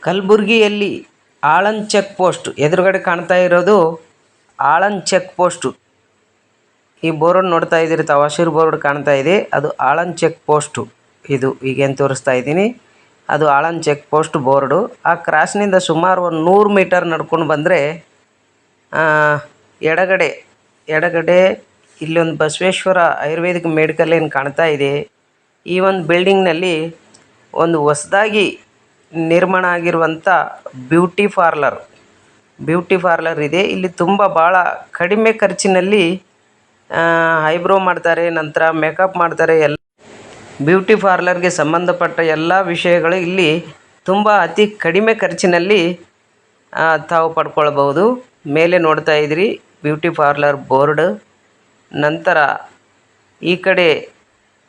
ಕಲಬುರಗಿಯಲ್ಲಿ Aland check post ಎದುರುಗಡೆ ಕಾಣ್ತಾ ಇರೋದು ಆಳಂದ್ ಚೆಕ್ ಪೋಸ್ಟು. ಈ ಬೋರ್ಡ್ ನೋಡ್ತಾ ಇದ್ದೀರಿ ತಾವು, ಹಸಿರು ಬೋರ್ಡ್ ಕಾಣ್ತಾ ಇದೆ, ಅದು ಆಳಂದ್ ಚೆಕ್ ಪೋಸ್ಟು. ಇದು ಈಗೇನು ತೋರಿಸ್ತಾ ಇದ್ದೀನಿ ಅದು ಆಳಂದ್ ಚೆಕ್ ಪೋಸ್ಟ್ ಬೋರ್ಡು. ಆ ಕ್ರಾಸ್ನಿಂದ ಸುಮಾರು ಒಂದು 100 ಮೀಟರ್ ನಡ್ಕೊಂಡು ಬಂದರೆ ಎಡಗಡೆ ಇಲ್ಲೊಂದು ಬಸವೇಶ್ವರ ಆಯುರ್ವೇದಿಕ್ ಮೆಡಿಕಲ್ ಏನು ಕಾಣ್ತಾ ಇದೆ. ಈ ಒಂದು ಬಿಲ್ಡಿಂಗ್ನಲ್ಲಿ ಒಂದು ಹೊಸದಾಗಿ ನಿರ್ಮಾಣ ಆಗಿರುವಂಥ ಬ್ಯೂಟಿ ಪಾರ್ಲರ್ ಇದೆ. ಇಲ್ಲಿ ಭಾಳ ಕಡಿಮೆ ಖರ್ಚಿನಲ್ಲಿ ಐಬ್ರೋ ಮಾಡ್ತಾರೆ, ನಂತರ ಮೇಕಪ್ ಮಾಡ್ತಾರೆ. ಬ್ಯೂಟಿ ಪಾರ್ಲರ್ಗೆ ಸಂಬಂಧಪಟ್ಟ ಎಲ್ಲ ವಿಷಯಗಳು ಇಲ್ಲಿ ಅತಿ ಕಡಿಮೆ ಖರ್ಚಿನಲ್ಲಿ ತಾವು ಪಡ್ಕೊಳ್ಬೋದು. ಮೇಲೆ ನೋಡ್ತಾ ಇದ್ದೀರಿ ಬ್ಯೂಟಿ ಪಾರ್ಲರ್ ಬೋರ್ಡ್. ನಂತರ ಈ ಕಡೆ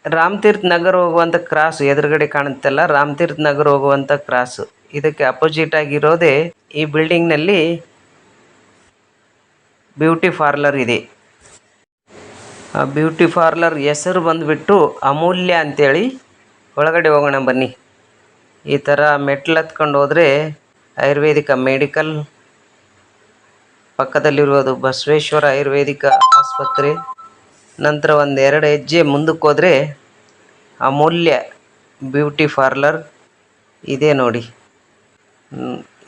ರಾಮತೀರ್ಥ ನಗರ ಹೋಗುವಂಥ ಕ್ರಾಸು ಎದುರುಗಡೆ ಕಾಣುತ್ತಲ್ಲ, ರಾಮತೀರ್ಥ ನಗರ ಹೋಗುವಂಥ ಕ್ರಾಸು, ಇದಕ್ಕೆ ಅಪೋಸಿಟ್ ಆಗಿರೋದೇ ಈ ಬಿಲ್ಡಿಂಗ್ನಲ್ಲಿ ಬ್ಯೂಟಿ ಪಾರ್ಲರ್ ಇದೆ. ಆ ಬ್ಯೂಟಿ ಪಾರ್ಲರ್ ಹೆಸರು ಬಂದುಬಿಟ್ಟು ಅಮೂಲ್ಯ ಅಂಥೇಳಿ. ಒಳಗಡೆ ಹೋಗೋಣ ಬನ್ನಿ. ಈ ಥರ ಮೆಟ್ಲು ಹತ್ಕೊಂಡು ಹೋದರೆ ಆಯುರ್ವೇದಿಕ ಮೆಡಿಕಲ್, ಪಕ್ಕದಲ್ಲಿರುವುದು ಬಸವೇಶ್ವರ ಆಯುರ್ವೇದಿಕ ಆಸ್ಪತ್ರೆ. ನಂತರ ಒಂದು 2 ಹೆಜ್ಜೆ ಮುಂದಕ್ಕೆ ಹೋದರೆ ಅಮೂಲ್ಯ ಬ್ಯೂಟಿ ಪಾರ್ಲರ್ ಇದೆ ನೋಡಿ.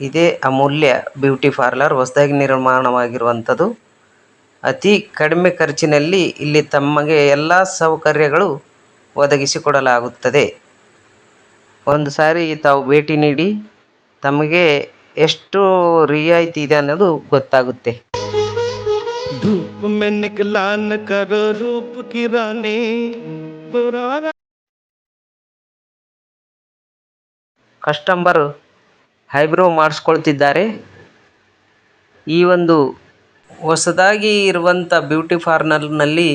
ಇದೇ ಅಮೂಲ್ಯ ಬ್ಯೂಟಿ ಪಾರ್ಲರ್, ಹೊಸದಾಗಿ ನಿರ್ಮಾಣವಾಗಿರುವಂಥದ್ದು. ಅತಿ ಕಡಿಮೆ ಖರ್ಚಿನಲ್ಲಿ ಇಲ್ಲಿ ತಮಗೆ ಎಲ್ಲ ಸೌಕರ್ಯಗಳು ಒದಗಿಸಿಕೊಡಲಾಗುತ್ತದೆ. ಒಂದು ಸಾರಿ ತಾವು ಭೇಟಿ ನೀಡಿ ತಮಗೆ ಎಷ್ಟು ರಿಯಾಯಿತಿ ಇದೆ ಅನ್ನೋದು ಗೊತ್ತಾಗುತ್ತೆ. ಕಸ್ಟಮರ್ ಐಬ್ರೋ ಮಾಡಿಸ್ಕೊಳ್ತಿದ್ದಾರೆ. ಈ ಒಂದು ಹೊಸದಾಗಿ ಇರುವಂಥ ಬ್ಯೂಟಿ ಪಾರ್ಲರ್ನಲ್ಲಿ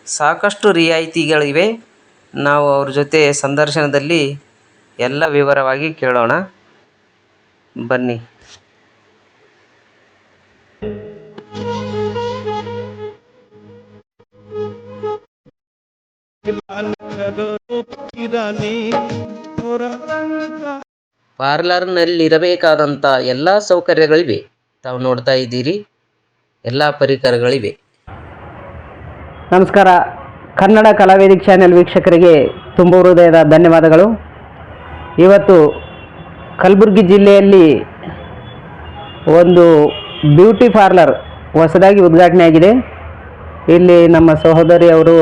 ಸಾಕಷ್ಟು ರಿಯಾಯಿತಿಗಳಿವೆ. ನಾವು ಅವ್ರ ಜೊತೆ ಸಂದರ್ಶನದಲ್ಲಿ ಎಲ್ಲ ವಿವರವಾಗಿ ಕೇಳೋಣ ಬನ್ನಿ. ಪಾರ್ಲರ್ನಲ್ಲಿರಬೇಕಾದಂಥ ಎಲ್ಲ ಸೌಕರ್ಯಗಳಿವೆ. ತಾವು ನೋಡ್ತಾ ಇದ್ದೀರಿ, ಎಲ್ಲ ಪರಿಕರಗಳಿವೆ. ನಮಸ್ಕಾರ. ಕನ್ನಡ ಕಲಾವೇದಿಕ್ ಚಾನೆಲ್ ವೀಕ್ಷಕರಿಗೆ ತುಂಬ ಹೃದಯದ ಧನ್ಯವಾದಗಳು. ಇವತ್ತು ಕಲಬುರಗಿ ಜಿಲ್ಲೆಯಲ್ಲಿ ಒಂದು ಬ್ಯೂಟಿ ಪಾರ್ಲರ್ ಹೊಸದಾಗಿ ಉದ್ಘಾಟನೆ ಆಗಿದೆ. ಇಲ್ಲಿ ನಮ್ಮ ಸಹೋದರಿ ಅವರು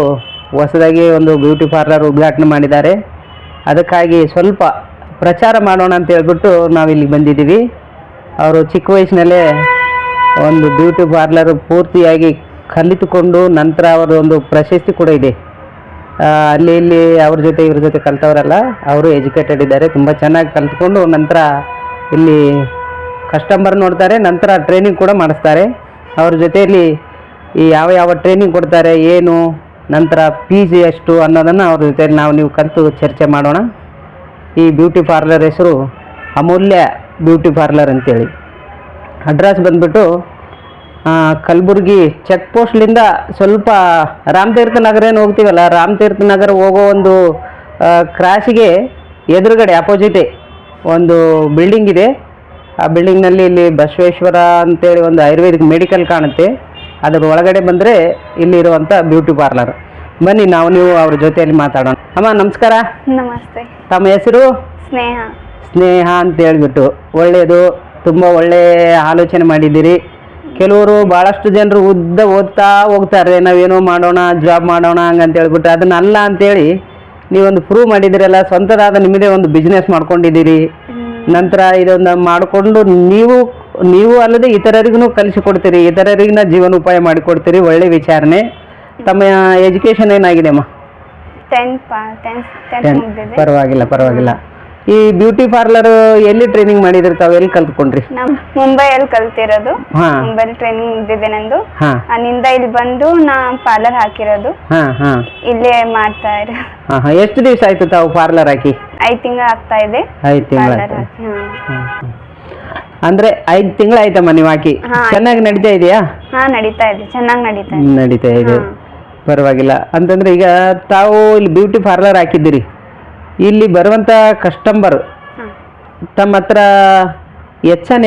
ಹೊಸದಾಗಿ ಒಂದು ಬ್ಯೂಟಿ ಪಾರ್ಲರ್ ಉದ್ಘಾಟನೆ ಮಾಡಿದ್ದಾರೆ. ಅದಕ್ಕಾಗಿ ಸ್ವಲ್ಪ ಪ್ರಚಾರ ಮಾಡೋಣ ಅಂತ ಹೇಳ್ಬಿಟ್ಟು ನಾವಿಲ್ಲಿ ಬಂದಿದ್ದೀವಿ. ಅವರು ಚಿಕ್ಕ ವಯಸ್ಸಿನಲ್ಲೇ ಒಂದು ಬ್ಯೂಟಿ ಪಾರ್ಲರ್ ಪೂರ್ತಿಯಾಗಿ ಕಲಿತುಕೊಂಡು ನಂತರ ಅವರ ಒಂದು ಪ್ರಶಸ್ತಿ ಕೂಡ ಇದೆ. ಅಲ್ಲಿ ಇಲ್ಲಿ ಇವ್ರ ಜೊತೆ ಕಲಿತವರಲ್ಲ, ಅವರು ಎಜುಕೇಟೆಡ್ ಇದ್ದಾರೆ. ತುಂಬ ಚೆನ್ನಾಗಿ ಕಲಿತ್ಕೊಂಡು ನಂತರ ಇಲ್ಲಿ ಕಸ್ಟಮರ್ ನೋಡ್ತಾರೆ, ನಂತರ ಟ್ರೈನಿಂಗ್ ಕೂಡ ಮಾಡಿಸ್ತಾರೆ. ಅವ್ರ ಜೊತೆಯಲ್ಲಿ ಈ ಯಾವ ಟ್ರೈನಿಂಗ್ ಕೊಡ್ತಾರೆ, ಏನು, ನಂತರ ಫೀಸ್ ಎಷ್ಟು ಅನ್ನೋದನ್ನು ಅವ್ರ ಜೊತೆಯಲ್ಲಿ ನೀವು ಕಲಿತು ಚರ್ಚೆ ಮಾಡೋಣ. ಈ ಬ್ಯೂಟಿ ಪಾರ್ಲರ್ ಹೆಸರು ಅಮೂಲ್ಯ ಬ್ಯೂಟಿ ಪಾರ್ಲರ್ ಅಂತೇಳಿ. ಅಡ್ರೆಸ್ ಬಂದುಬಿಟ್ಟು ಕಲಬುರಗಿ ಚೆಕ್ ಪೋಸ್ಟ್ಲಿಂದ ಸ್ವಲ್ಪ ರಾಮತೀರ್ಥ ನಗರ ಏನು ಹೋಗ್ತೀವಲ್ಲ, ರಾಮತೀರ್ಥ ನಗರ ಹೋಗೋ ಒಂದು ಕ್ರಾಸಿಗೆ ಎದುರುಗಡೆ ಅಪೋಸಿಟೇ ಒಂದು ಬಿಲ್ಡಿಂಗ್ ಇದೆ. ಆ ಬಿಲ್ಡಿಂಗ್ನಲ್ಲಿ ಇಲ್ಲಿ ಬಸವೇಶ್ವರ ಅಂತೇಳಿ ಒಂದು ಆಯುರ್ವೇದಿಕ್ ಮೆಡಿಕಲ್ ಕಾಣುತ್ತೆ. ಅದರ ಒಳಗಡೆ ಬಂದರೆ ಇಲ್ಲಿರುವಂಥ ಬ್ಯೂಟಿ ಪಾರ್ಲರ್. ಬನ್ನಿ ನೀವು ಅವ್ರ ಜೊತೆಯಲ್ಲಿ ಮಾತಾಡೋಣ. ಅಮ್ಮ ನಮಸ್ಕಾರ. ನಮಸ್ತೆ. ತಮ್ಮ ಹೆಸರು? ಸ್ನೇಹ ಅಂತ ಹೇಳ್ಬಿಟ್ಟು. ಒಳ್ಳೆಯದು, ತುಂಬ ಒಳ್ಳೆಯ ಆಲೋಚನೆ ಮಾಡಿದ್ದೀರಿ. ಕೆಲವರು ಭಾಳಷ್ಟು ಜನರು ಓದ್ತಾ ಹೋಗ್ತಾರೆ, ನಾವೇನೋ ಮಾಡೋಣ, ಜಾಬ್ ಮಾಡೋಣ ಹಂಗಂತ ಹೇಳ್ಬಿಟ್ಟು. ಅದನ್ನಲ್ಲ ಅಂತೇಳಿ ನೀವೊಂದು ಪ್ರೂವ್ ಮಾಡಿದ್ದೀರಲ್ಲ, ಸ್ವಂತದಾದ ನಿಮ್ಮದೇ ಒಂದು ಬಿಸ್ನೆಸ್ ಮಾಡ್ಕೊಂಡಿದ್ದೀರಿ. ನಂತರ ಇದೊಂದು ಮಾಡಿಕೊಂಡು ನೀವು ಅಲ್ಲದೆ ಇತರರಿಗೂ ಕಲಿಸಿಕೊಡ್ತೀರಿ, ಇತರರಿಗಿನ ಜೀವನೋಪಾಯ ಮಾಡಿಕೊಡ್ತೀರಿ. ಒಳ್ಳೆ ವಿಚಾರಣೆ. ತಮ್ಮ ಎಜುಕೇಷನ್ ಏನಾಗಿದೆ ಅಮ್ಮ? 10th ಪರವಾಗಿಲ್ಲ. ಈ ಬ್ಯೂಟಿ ಪಾರ್ಲರ್ ಎಲ್ಲಿ ಟ್ರೈನಿಂಗ್ ಮಾಡಿದ್ರಿ ತಾವು? ಎಲ್ಲಿ ಕಲ್ತ್ಕೊಂಡ್ರಿ? ಮುಂಬೈಯಲ್ಲಿ ಕಲ್ತಿರೋದು. ಮುಂಬೈಲಿ ಟ್ರೈನಿಂಗ್ ಮುಗಿದಿದೆ ನಂದು. ಅಲ್ಲಿಂದ ಇಲ್ಲಿ ಬಂದು ನಾ ಪಾರ್ಲರ್ ಹಾಕಿರೋದು. ಇಲ್ಲೇ ಮಾಡ್ತಾ ಇರೋದು. ಎಷ್ಟು ದಿವಸ ಆಯ್ತು ತಾವು ಪಾರ್ಲರ್ ಹಾಕಿ? 5 ತಿಂಗಳು ಆಗ್ತಾ ಇದೆ. 5 ತಿಂಗಳು ಅಂದ್ರೆ 5 ತಿಂಗಳು ಆಯ್ತಮ್ಮ ನೀವು ಹಾಕಿ? ಚೆನ್ನಾಗಿ ನಡೀತಾ ಇದೆಯಾ? ನಡೀತಾ ಇದೆ, ಚೆನ್ನಾಗಿ ನಡೀತಾ ಇದೆ. ಪರವಾಗಿಲ್ಲ. ಅಂತಂದ್ರೆ ಈಗ ತಾವು ಇಲ್ಲಿ ಬ್ಯೂಟಿ ಪಾರ್ಲರ್ ಹಾಕಿದ್ದೀರಿ, ಇಲ್ಲಿ ಬರುವಂಥ ಕಸ್ಟಮರ್ ತಮ್ಮ ಹತ್ರ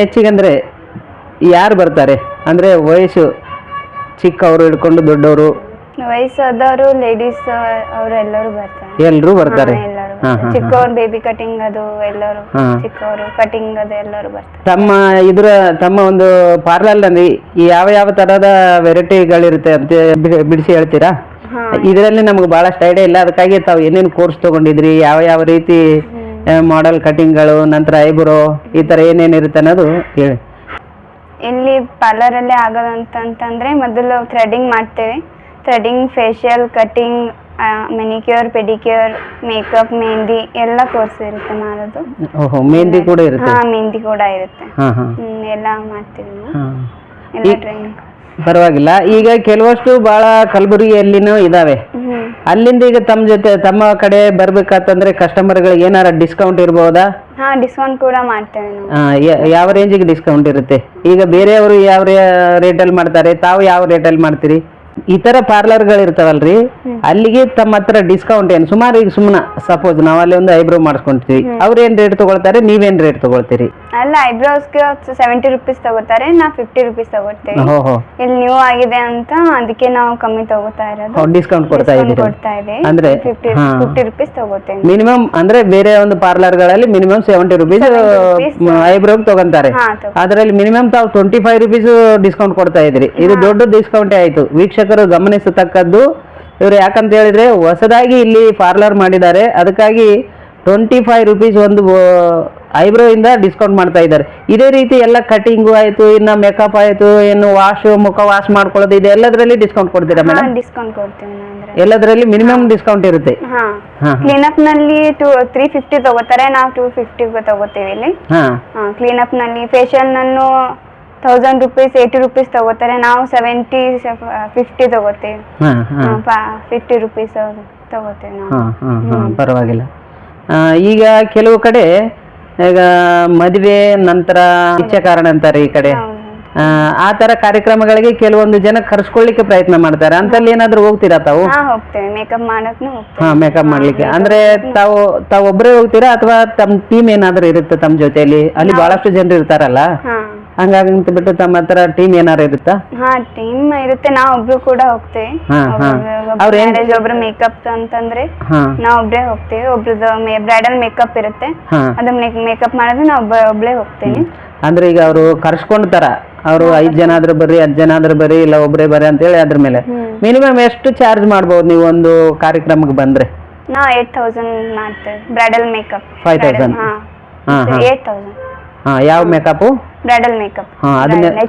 ಹೆಚ್ಚಿಗೆ ಅಂದರೆ ಯಾರು ಬರ್ತಾರೆ? ಅಂದರೆ ವಯಸ್ಸು ಚಿಕ್ಕವರು ಹಿಡ್ಕೊಂಡು ದೊಡ್ಡವರು, ವಯಸ್ಸಾದವರು, ಲೇಡೀಸ್ ಅವರು ಎಲ್ಲರೂ ಬರ್ತಾರೆ. ಎಲ್ಲರೂ ಬರ್ತಾರೆ. ಚಿಕ್ಕವ್ರು ಬೇಬಿ ಕಟಿಂಗ್ ಅದು ಎಲ್ಲರೂ, ಚಿಕ್ಕವರು ಕಟಿಂಗ್ ಅದು ಎಲ್ಲರೂ ಬರ್ತಾರೆ. ತಮ್ಮ ಒಂದು ಪಾರ್ಲರ್ನಲ್ಲಿ ಯಾವ ಯಾವ ತರಹದ ವೆರೈಟಿಗಳಿರುತ್ತೆ ಅಂತ ಬಿಡಿಸಿ ಹೇಳ್ತೀರಾ? ಇದರಲ್ಲಿ ನಮ್ಗೆ ಬಹಳಷ್ಟು ಐಡಿಯಾ ಇಲ್ಲ, ಅದಕ್ಕಾಗಿ ತಾವು ಏನೇನು ಕೋರ್ಸ್ ತಗೊಂಡಿದ್ರಿ, ಯಾವ ಯಾವ ರೀತಿ ಮಾಡೆಲ್ ಕಟಿಂಗ್ಗಳು, ನಂತರ ಐಬ್ರೋ, ಈ ತರ ಏನೇನಿರುತ್ತೆ ಅನ್ನೋದು ಹೇಳಿ. ಇಲ್ಲಿ ಪಾರ್ಲರ್ ಅಲ್ಲೇ ಆಗೋದಂತಂದ್ರೆ ಮೊದಲು ಥ್ರೆಡಿಂಗ್ ಮಾಡ್ತೇವೆ. Threading, facial, cutting, manicure, pedicure, makeup, mehndi ಎಲ್ಲ ಕೋರ್ಸ್ ಇರುತ್ತೆ ಮಾಡೋದು. ಓಹೋ, ಮೆಹಂದಿ ಕೂಡ ಇರುತ್ತೆ? ಹಾ, ಮೆಹಂದಿ ಕೂಡ ಇರುತ್ತೆ. ಎಲ್ಲ ಮಾಡ್ತೀವಿ ನಾವು, ಎಲ್ಲ ಟ್ರೈನಿಂಗ್. ಪರವಾಗಿಲ್ಲ. ಈಗ ಕೆಲವಷ್ಟು ಬಹಳ ಕಲಬುರಗಿಯಲ್ಲಿನೂ ಇದಾವೆ. ಅಲ್ಲಿಂದ ಈಗ ತಮ್ಮ ಕಡೆ ಬರ್ಬೇಕಂತಂದ್ರೆ ಕಸ್ಟಮರ್ಗಳಿಗೆ ಏನಾರ ಡಿಸ್ಕೌಂಟ್ ಇರ್ಬೋದಾ? ಹಾ, ಡಿಸ್ಕೌಂಟ್ ಕೂಡ ಮಾಡ್ತೇವೆ ನಾವು. ಯಾವ ರೇಂಜಿಗೆ ಡಿಸ್ಕೌಂಟ್ ಇರುತ್ತೆ? ಈಗ ಬೇರೆಯವರು ಯಾವ ರೇಟಲ್ಲಿ ಮಾಡ್ತಾರೆ, ತಾವು ಯಾವ ರೇಟಲ್ಲಿ ಮಾಡ್ತೀರಿ? ಇತರ ಪಾರ್ಲರ್ಗಳು ಇರ್ತಾವಲ್ರಿ, ಅಲ್ಲಿಗೆ ತಮ್ಮ ಹತ್ರ ಡಿಸ್ಕೌಂಟ್ ಏನು? ಸುಮಾರು ಈಗ ಸುಮ್ಮನೆ ಸಪೋಸ್ ನಾವು ಅಲ್ಲಿ ಒಂದು ಐಬ್ರೋ ಮಾಡಿಸ್ಕೊಂತೀವಿ, ಅವ್ರೇನ್ ರೇಟ್ ತಗೊಳ್ತಾರೆ, ನೀವೇನ್ ರೇಟ್ ತಗೊಳ್ತೀರಿ? ಅಲ್ಲ, ಐಬ್ರೋಸ್ಗೆ 70 ರೂಪೀಸ್ ತಗೋತಾರೆ, ನಾವು 50 ರೂಪೀಸ್ ತಗೋತೇವೆ. ಇಲ್ಲಿ ನ್ಯೂ ಆಗಿದೆ ಅಂತ ಅದಕ್ಕೆ ನಾವು ಕಮ್ಮಿ ತಗೋತಾ ಇರೋದು. ಡಿಸ್ಕೌಂಟ್ ಕೊಡ್ತಾ ಇದೆ ಅಂದ್ರೆ 50 ರೂಪೀಸ್ ತಗೋತೇವೆ ಮಿನಿಮಮ್. ಅಂದ್ರೆ ಬೇರೆ ಒಂದು ಪಾರ್ಲರ್ಗಳಲ್ಲಿ ಮಿನಿಮಮ್ 70 ರೂಪೀಸ್ ಐಬ್ರೋ ತಗೊಂತಾರೆ, ಅದರಲ್ಲಿ ಮಿನಿಮಮ್ ತಾವು 25 ರೂಪೀಸ್ ಡಿಸ್ಕೌಂಟ್ ಕೊಡ್ತಾ ಇದ್ರಿ. ಇದು ದೊಡ್ಡ ಡಿಸ್ಕೌಂಟೇ ಆಯ್ತು. ವೀಕ್ಷಕರು ಗಮನಿಸತಕ್ಕದ್ದು, ಇವರು ಯಾಕಂತ ಹೇಳಿದ್ರೆ ಹೊಸದಾಗಿ ಇಲ್ಲಿ ಪಾರ್ಲರ್ ಮಾಡಿದ್ದಾರೆ, ಅದಕ್ಕಾಗಿ 25 ರೂಪೀಸ್ ಒಂದು ಐಬ್ರೋ ಇಂದ ಡಿಸ್ಕೌಂಟ್ ಮಾಡ್ತಾ ಇದ್ದಾರೆ. ಇದೇ ರೀತಿ ಎಲ್ಲ ಕಟಿಂಗು ಆಯ್ತು, ಇನ್ನ ಮೇಕಪ್ ಆಯ್ತು, ಇನ್ನು ಮುಖ ವಾಶ್ ಮಾಡ್ಕೊಳ್ಳೋದು, ಇದೆ ಎಲ್ಲದರಲ್ಲಿ ಡಿಸ್ಕೌಂಟ್ ಕೊಡ್ತೀರಾ ಮೇಡಮ್? ಡಿಸ್ಕೌಂಟ್ ಕೊಡ್ತೀವಿ. ಎಲ್ಲದರಲ್ಲಿ ಮಿನಿಮಮ್ ಡಿಸ್ಕೌಂಟ್ ಇರುತ್ತೆ. ಕ್ಲೀನಪ್ ನಲ್ಲಿ 350 ತಗೋತಾರೆ, ನಾವು 250 ತಗೋತೀವಿ ಇಲ್ಲಿ. ಕ್ಲೀನಪ್ ನಲ್ಲಿ ಫೇಶಿಯಲ್ ನನ್ನು 1000 ರೂಪೀಸ್, 80 ರೂಪೀಸ್ ತಗೋತಾರೆ, ನಾವು 70, 50 ತಗೋತೀವಿ. 50 ರೂಪೀಸ್ ತಗೋತೀವಿ ನಾವು. ಪರವಾಗಿಲ್ಲ. ಈಗ ಕೆಲವು ಕಡೆ ಈಗ ಮದುವೆ ನಂತರ ಇಚ್ಛೆ ಕಾರಣ ಅಂತಾರೆ ಈ ಕಡೆ, ಆ ತರ ಕಾರ್ಯಕ್ರಮಗಳಿಗೆ ಕೆಲವೊಂದು ಜನ ಕರ್ಸ್ಕೊಳ್ಳಿಕ್ಕೆ ಪ್ರಯತ್ನ ಮಾಡ್ತಾರೆ. ಅಂತಲ್ಲಿ ಏನಾದ್ರು ಹೋಗ್ತೀರಾ ತಾವು? ಹೋಗ್ತೇವೆ, ಮೇಕಪ್ ಮಾಡಕ್ಕೆ. ಮೇಕಪ್ ಮಾಡ್ಲಿಕ್ಕೆ ಅಂದ್ರೆ ತಾವು ಒಬ್ಬರೇ ಹೋಗ್ತೀರಾ ಅಥವಾ ತಮ್ಮ ಟೀಮ್ ಏನಾದ್ರು ಇರುತ್ತೆ ತಮ್ಮ ಜೊತೆಯಲ್ಲಿ? ಅಲ್ಲಿ ಬಹಳಷ್ಟು ಜನರು ಇರ್ತಾರಲ್ಲ, ಹಂಗಾಗಂತ ಬಿಟ್ಟು ತಮ್ಮ ಹತ್ರ ಟೀಮ್ ಏನಾರು ಇರುತ್ತಾ? ಟೀಮ್ ಇರುತ್ತೆ, ನಾವು ಒಬ್ರು ಕೂಡ ಹೋಗ್ತೇವೆ. ಒಬ್ರು ಮೇಕಪ್ ಅಂತಂದ್ರೆ ನಾವ್ ಒಬ್ರೇ ಹೋಗ್ತೇವೆ. ಒಬ್ರದ್ದು ಬ್ರೈಡಲ್ ಮೇಕಪ್ ಇರುತ್ತೆ, ಅದ ಮೇಕಪ್ ಮಾಡಿದ್ರೆ ನಾವು ಒಬ್ಳೇ ಹೋಗ್ತೇನೆ. ಅಂದ್ರೆ ಈಗ ಅವರು ಕರ್ಸ್ಕೊಂಡ್ತಾರ, ಅವರು 5 ಜನ ಆದ್ರೂ ಬರ್ರಿ, 10 ಜನ ಆದ್ರೂ ಬರ್ರಿ, ಇಲ್ಲ ಒಬ್ರೇ ಬರ್ರಿ ಅಂತ ಹೇಳಿ ಅದ್ರ ಮೇಲೆ ಮಿನಿಮಮ್ ಎಷ್ಟು ಚಾರ್ಜ್ ಮಾಡ್ಬೋದು ನೀವು ಒಂದು ಕಾರ್ಯಕ್ರಮಕ್ಕೆ ಬಂದ್ರೆ? ನಾವು 8000 ಮಾಡ್ತೇವೆ. Bridal makeup 5000. 8000. ಯಾವ ಮೇಕಪ್? Bridal makeup.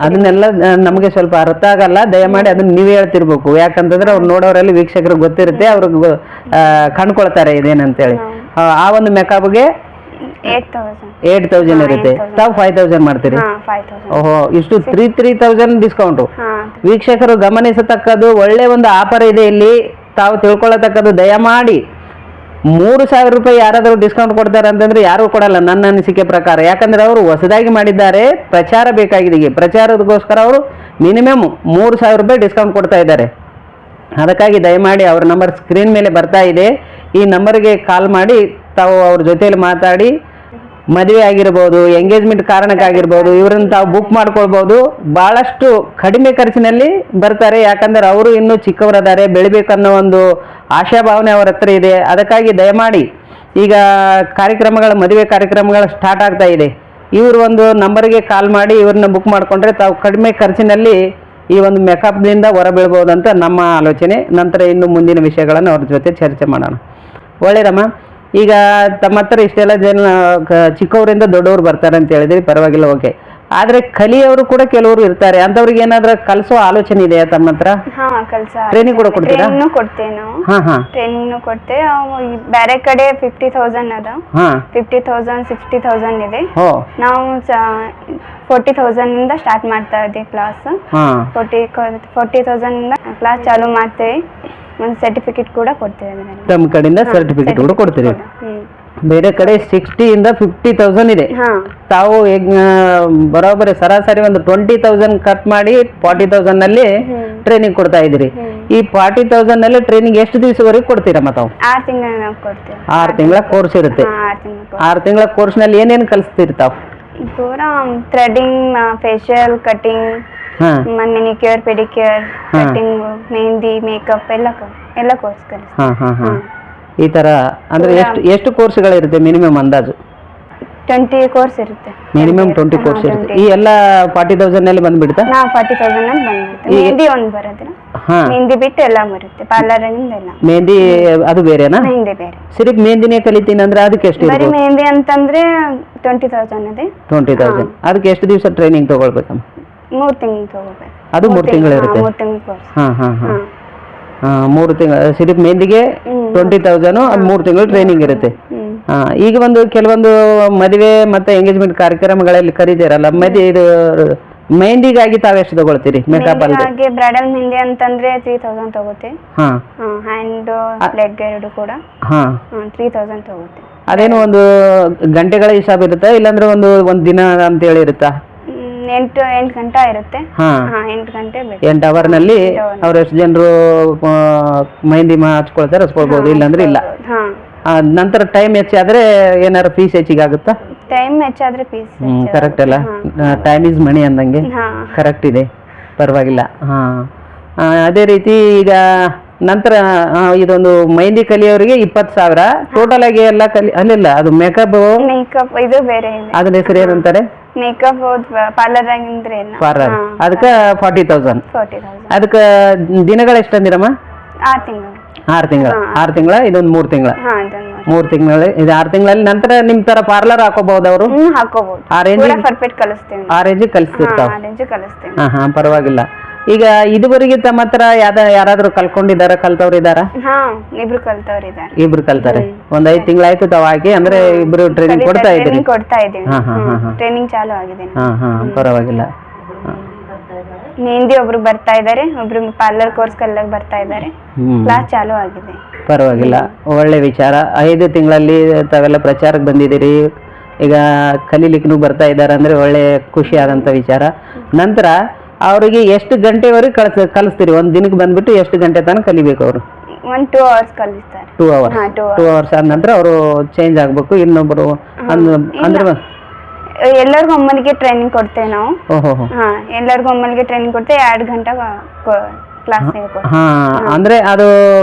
ಅದನ್ನೆಲ್ಲ ನಮಗೆ ಸ್ವಲ್ಪ ಅರ್ಥ ಆಗಲ್ಲ, ದಯಮಾಡಿ ಅದನ್ನ ನೀವೇ ಹೇಳ್ತಿರ್ಬೇಕು. ಯಾಕಂತಂದ್ರೆ ಅವ್ರು ನೋಡೋರಲ್ಲಿ ವೀಕ್ಷಕರಿಗೆ ಗೊತ್ತಿರುತ್ತೆ, ಅವ್ರಿಗೆ ಕಂಡ್ಕೊಳ್ತಾರೆ ಇದೇನಂತೇಳಿ. ಆ ಒಂದು ಮೇಕಪ್ಗೆ 8000 ಇರುತ್ತೆ, ತಾವು 5000 ಮಾಡ್ತೀರಿ. ಓಹೋ, ಇಷ್ಟು 3000 ಡಿಸ್ಕೌಂಟ್. ವೀಕ್ಷಕರು ಗಮನಿಸತಕ್ಕದ್ದು ಒಳ್ಳೆ ಒಂದು ಆಫರ್ ಇದೆ ಇಲ್ಲಿ, ತಾವು ತಿಳ್ಕೊಳ್ಳತಕ್ಕದ್ದು. ದಯಮಾಡಿ 3000 ರೂಪಾಯಿ ಯಾರಾದರೂ ಡಿಸ್ಕೌಂಟ್ ಕೊಡ್ತಾರೆ ಅಂತಂದ್ರೆ ಯಾರು ಕೊಡಲ್ಲ ನನ್ನ ಅನಿಸಿಕೆ ಪ್ರಕಾರ. ಯಾಕಂದ್ರೆ ಅವರು ಹೊಸದಾಗಿ ಮಾಡಿದ್ದಾರೆ, ಪ್ರಚಾರ ಬೇಕಾಗಿದೆ. ಈಗ ಪ್ರಚಾರದಗೋಸ್ಕರ ಅವರು ಮಿನಿಮಮ್ 3000 ರೂಪಾಯಿ ಡಿಸ್ಕೌಂಟ್ ಕೊಡ್ತಾ ಇದ್ದಾರೆ. ಅದಕ್ಕಾಗಿ ದಯಮಾಡಿ ಅವ್ರ ನಂಬರ್ ಸ್ಕ್ರೀನ್ ಮೇಲೆ ಬರ್ತಾ ಇದೆ, ಈ ನಂಬರ್ಗೆ ಕಾಲ್ ಮಾಡಿ ತಾವು ಅವ್ರ ಜೊತೆಯಲ್ಲಿ ಮಾತಾಡಿ ಮದುವೆ ಆಗಿರ್ಬೋದು, ಎಂಗೇಜ್ಮೆಂಟ್ ಕಾರಣಕ್ಕಾಗಿರ್ಬೋದು, ಇವರನ್ನು ತಾವು ಬುಕ್ ಮಾಡ್ಕೊಳ್ಬೋದು. ಭಾಳಷ್ಟು ಕಡಿಮೆ ಖರ್ಚಿನಲ್ಲಿ ಬರ್ತಾರೆ. ಯಾಕಂದ್ರೆ ಅವರು ಇನ್ನೂ ಚಿಕ್ಕವರಿದ್ದಾರೆ, ಬೆಳಿಬೇಕನ್ನೋ ಒಂದು ಆಶಾಭಾವನೆ ಅವರ ಹತ್ರ ಇದೆ. ಅದಕ್ಕಾಗಿ ದಯಮಾಡಿ ಈಗ ಮದುವೆ ಕಾರ್ಯಕ್ರಮಗಳು ಸ್ಟಾರ್ಟ್ ಆಗ್ತಾ ಇದೆ, ಇವರು ಒಂದು ನಂಬರ್ಗೆ ಕಾಲ್ ಮಾಡಿ ಇವ್ರನ್ನ ಬುಕ್ ಮಾಡಿಕೊಂಡ್ರೆ ತಾವು ಕಡಿಮೆ ಖರ್ಚಿನಲ್ಲಿ ಈ ಒಂದು ಮೇಕಪ್ನಿಂದ ಹೊರಬೀಳ್ಬೋದಂತ ನಮ್ಮ ಆಲೋಚನೆ. ನಂತರ ಇನ್ನು ಮುಂದಿನ ವಿಷಯಗಳನ್ನು ಅವ್ರ ಜೊತೆ ಚರ್ಚೆ ಮಾಡೋಣ. ಒಳ್ಳೆಯದಮ್ಮ. ಈಗ ತಮ್ಮ ಹತ್ರ ಇಷ್ಟೆಲ್ಲ ಜನ ಚಿಕ್ಕವರಿಂದ ದೊಡ್ಡವರು ಬರ್ತಾರೆ ಅಂತ ಹೇಳಿದ್ರಿ, ಪರವಾಗಿಲ್ಲ, ಓಕೆ. ಆದ್ರೆ ಕಲಿಯವರು ಕೂಡ ಕೆಲವರು ಇರ್ತಾರೆ, ಅಂತವ್ರಿಗೆ ಏನಾದ್ರೂ ಕಲಿಸೋ ಆಲೋಚನೆ ಇದೆಯಾ ತಮ್ಮ ಹತ್ರ? ಟ್ರೈನಿಂಗ್ ಕೂಡ ಕೊಡ್ತೀರಾ? ಕೊಡ್ತೇವೆ ನಾವು. ಟ್ರೈನಿಂಗ್ ಕೊಡ್ತೇವೆ. ಬೇರೆ ಕಡೆ 50,000 ಅದ, 50,000, 60,000 ಇದೆ. ನಾವು 40,000 ಇಂದ ಸ್ಟಾರ್ಟ್ ಮಾಡ್ತಾ ಇದ್ದೀವಿ ಕ್ಲಾಸ್. 40,000 ಇಂದ ಕ್ಲಾಸ್ ಚಾಲೂ ಮಾಡ್ತೇವೆ. ಒಂದು ಸರ್ಟಿಫಿಕೇಟ್ ಕೂಡ ಕೊಡ್ತೇವೆ. ನಮ್ಮ ಕಡೆಯಿಂದ ಸರ್ಟಿಫಿಕೇಟ್ ಕೂಡ ಕೊಡ್ತೀರಿ. ಬೇರೆ ಕಡೆ 60 ಇಂದ 50,000 ಇದೆ. ತಾವು ಬರೋಬ್ಬರಿ ಸರಾಸರಿ ಒಂದು 20,000 ಕಟ್ ಮಾಡಿ 40,000 ನಲ್ಲಿ ಟ್ರೈನಿಂಗ್ ಕೊಡ್ತಾ ಇದ್ದೀರಿ. ಈ 40,000 ನಲ್ಲಿ ಟ್ರೈನಿಂಗ್ ಎಷ್ಟು ದಿವಸವರೆಗೆ ಕೊಡ್ತೀರಮ್ಮ ತಾವು? 6 ತಿಂಗಳು ನಾವು ಕೊಡ್ತೀವಿ. 6 ತಿಂಗಳ ಕೋರ್ಸ್ ಇರುತ್ತೆ. 6 ತಿಂಗಳು 6 ತಿಂಗಳ ಕೋರ್ಸ್ನಲ್ಲಿ ಏನೇನು ಕಲಿಸ್ತಿರ್ತಾವ? ಪೂರಾ ಥ್ರೆಡಿಂಗ್, ಫೇಶಿಯಲ್, ಕಟಿಂಗ್, ಹಾಂ manicure, pedicure, cutting, mehndi, makeup ಎಲ್ಲ ಕೋರ್ಸ್ ಕಲಿಸ್ತೀವಿ. ಹಾಂ ಹಾಂ ಹಾಂ ಈ ಥರ ಅಂದರೆ ಎಷ್ಟು ಕೋರ್ಸ್ಗಳಿರುತ್ತೆ ಮಿನಿಮಮ್ ಅಂದಾಜು? 20 ಕೋರ್ಸ್ ಇರುತ್ತೆ. ಮಿನಿಮಮ್ 20 ಕೋರ್ಸ್ ಇರುತ್ತೆ. ಈ ಎಲ್ಲ 40,000 ನಲ್ಲಿ ಬಂದ್ಬಿಡ್ತಾ? 40,000 ಅಲ್ಲಿ ಬಂದ್ಬಿಡುತ್ತೆ. ಮೆಹಂದಿ ಒಂದು ಬರೋದಿಲ್ಲ, ಮೆಹಂದಿ ಬಿಟ್ಟು ಎಲ್ಲ ಬರುತ್ತೆ. ಪಾರ್ಲರಿಂದ ಎಲ್ಲ. ಮೆಹಂದಿ ಅದು ಬೇರೆನಾ? ಮೆಹಂದಿ ಬೇರೆ. ಸಿರ್ಫ್ ಮೆಹಂದಿನೇ ಕಲಿತೀನಿ ಅಂದ್ರೆ ಅದಕ್ಕೆ ಎಷ್ಟು? ಬರೀ ಮೆಹಂದಿ ಅಂತಂದ್ರೆ 20,000 ಇದೆ. 20,000. ಅದಕ್ಕೆ ಎಷ್ಟು ದಿವಸ ಟ್ರೈನಿಂಗ್ ತಗೊಳ್ಬೇಕಮ್ಮ? 3 ತಿಂಗಳು ತಗೋಬೇಕು. ಅದು 3 ತಿಂಗಳು ಇರುತ್ತೆ. 3 ತಿಂಗಳು ಕೋರ್ಸ್. ಹಾಂ ಹಾಂ ಹಾಂ 3 ತಿಂಗಳು ಸಿರ್ಫ್ ಮೆಹಂದಿಗೆ 20,000, ಅದು 3 ತಿಂಗಳು ಟ್ರೈನಿಂಗ್ ಇರುತ್ತೆ. ಈಗ ಕೆಲವೊಂದು ಮದುವೆ ಮತ್ತೆ ಎಂಗೇಜ್ಮೆಂಟ್ ಕಾರ್ಯಕ್ರಮಗಳಲ್ಲಿ ಕರೀತಿರಲ್ಲ, ಇದು ಮೆಹಂದಿಗಾಗಿ ತಾವೆಷ್ಟು ತಗೊಳ್ತೀರಿ? ಮೇಕಪ್ ಹಾಗೆ ಬ್ರೈಡಲ್ ಮೆಹಂದಿ ಅಂತಂದ್ರೆ 3,000 ತಗೋತೀವಿ. ಹ್ಯಾಂಡ್ ಲೆಗ್ ಎರಡು ಕೂಡ 3,000 ತಗೋತೀವಿ. ಅದೇನು ಒಂದು ಗಂಟೆಗಳ ಹಿಸಾಬ್ ಇರುತ್ತಾ ಇಲ್ಲಾಂದ್ರೆ ಒಂದು ದಿನ ಅಂತ ಹೇಳಿ ಇರುತ್ತಾ? 8 ಗಂಟೆ ಇರುತ್ತೆ. 8 ಗಂಟೆ 8 ಅವರ್ನಲ್ಲಿ ಅವ್ರು ಎಷ್ಟು ಜನರು ಮೆಹಂದಿ ಹಚ್ಕೊಳ್ತಾರೆ ಹಚ್ಕೊಳ್ಬಹುದು, ಇಲ್ಲಾಂದ್ರೆ ಇಲ್ಲ. ನಂತರ ಟೈಮ್ ಹೆಚ್ಚಾದ್ರೆ ಏನಾದ್ರು ಫೀಸ್ ಹೆಚ್ಚಿಗೆ ಆಗುತ್ತಾ? ಟೈಮ್ ಹೆಚ್ಚಾದ್ರೆ ಫೀಸ್ ಕರೆಕ್ಟ್ ಅಲ್ಲ? ಟೈಮ್ ಈಸ್ ಮನಿ ಅಂದಂಗೆ ಕರೆಕ್ಟ್ ಇದೆ, ಪರವಾಗಿಲ್ಲ. ಅದೇ ರೀತಿ ಈಗ ನಂತರ ಇದೊಂದು ಮೆಹಂದಿ ಕಲಿಯೋರಿಗೆ 20,000 ಟೋಟಲ್ ಆಗಿ ಎಲ್ಲ ಅಲ್ಲಿಲ್ಲ, ಅದು ಮೇಕಪ್ ಇದು ಬೇರೆ ಇದೆ. ಅದ್ರ ಹೆಸರು ಏನಂತಾರೆ? ಮೇಕಪ್ ಪಾರ್ಲರ್ ಆಗಿಂದ್ರೆ ಪಾರ್ಲರ್, ಅದಕ್ಕೆ 40,000. ಅದಕ್ಕೆ ದಿನಗಳು ಎಷ್ಟು ಅಂದಿರಮ್ಮ? 6 ತಿಂಗಳು. 6 ತಿಂಗಳ 6 ತಿಂಗಳ ಇದೊಂದು 3 ತಿಂಗಳ 3 ತಿಂಗಳು. ಇದು 6 ತಿಂಗಳಲ್ಲಿ ನಂತರ ನಿಮ್ ತರ ಪಾರ್ಲರ್ ಹಾಕೋಬಹುದು ಅವರು? ಹಾಕೋಬಹುದು. ಪರ್ಫೆಕ್ಟ್ ಕಲಿಸ್ತೀವಿ. ಆ ರೇಂಜ್ ಕಲಿಸ್ತಿರ್ತಾವ. ಹಾ ಪರವಾಗಿಲ್ಲ. ಈಗ ಇದುವರೆಗೆ ತಮ್ಮ ಹತ್ರ ಯಾರಾದ್ರೂ ಕಲ್ತ್ಕೊಂಡಿದಾರ, ಕಲ್ತವ್ರು ಇದಾರ? ಇಬ್ರು ಕಲ್ತವ್ರು ಇದಾರೆ. ಇಬ್ರು ಕಲ್ತಾರೆ. ಒಂದ್ 5 ತಿಂಗಳಾಯ್ತು ತಾವ್ ಹಾಕಿ, ಅಂದ್ರೆ ಇಬ್ರು ಟ್ರೈನಿಂಗ್ ಕೊಡ್ತಾ ಇದ್ದೀರಿ? ಕೊಡ್ತಾ ಇದ್ದೀವಿ. ಟ್ರೈನಿಂಗ್ ಚಾಲು ಆಗಿದೆ. ಪರವಾಗಿಲ್ಲ. ಮೆಹಂದಿ ಒಬ್ರು ಬರ್ತಾ ಇದಾರೆ, ಒಬ್ರು ಪಾರ್ಲರ್ ಕೋರ್ಸ್ ಕಲಿಯಕ್ ಬರ್ತಾ ಇದಾರೆ. ಕ್ಲಾಸ್ ಚಾಲು ಆಗಿದೆ. ಪರವಾಗಿಲ್ಲ, ಒಳ್ಳೆ ವಿಚಾರ. 5 ತಿಂಗಳಲ್ಲಿ ತಾವೆಲ್ಲ ಪ್ರಚಾರಕ್ಕೆ ಬಂದಿದ್ದೀರಿ, ಈಗ ಕಲೀಲಿಕ್ಕೂ ಬರ್ತಾ ಇದ್ದಾರೆ ಅಂದ್ರೆ ಒಳ್ಳೆ ಖುಷಿ ಆದಂತ ವಿಚಾರ. ನಂತರ ಅವರಿಗೆ ಎಷ್ಟು ಗಂಟೆವರೆಗೆ ಕಲಿಸ್ತೀರಿ? ಒಂದ್ ದಿನಕ್ಕೆ ಬಂದ್ಬಿಟ್ಟು ಎಷ್ಟು ಗಂಟೆ ತನಕ ಕಲಿಬೇಕು ಅವರು? 2 ಅವರ್ಸ್ ಕಲಿಸ್ತಾರೆ. 2 ಅವರ್ಸ್. 2 ಅವರ್ಸ್ ಆದ ನಂತರ ಅವರು ಚೇಂಜ್ ಆಗ್ಬೇಕು, ಇನ್ನೊಬ್ರು ಅಂದ್ರೆ ಎಲ್ಲರಿಗೂ ಒಮ್ಮಲಿಗೆ ಟ್ರೈನಿಂಗ್ ಕೊಡ್ತೇವೆ ನಾವು. ಎಲ್ಲರಿಗೂ ಒಮ್ಮಲಿಗೆ ಟ್ರೈನಿಂಗ್ ಕೊಡ್ತೇವೆ. 2 ಗಂಟೆ ಕ್ಲಾಸ್. ಅಂದ್ರೆ ಅದು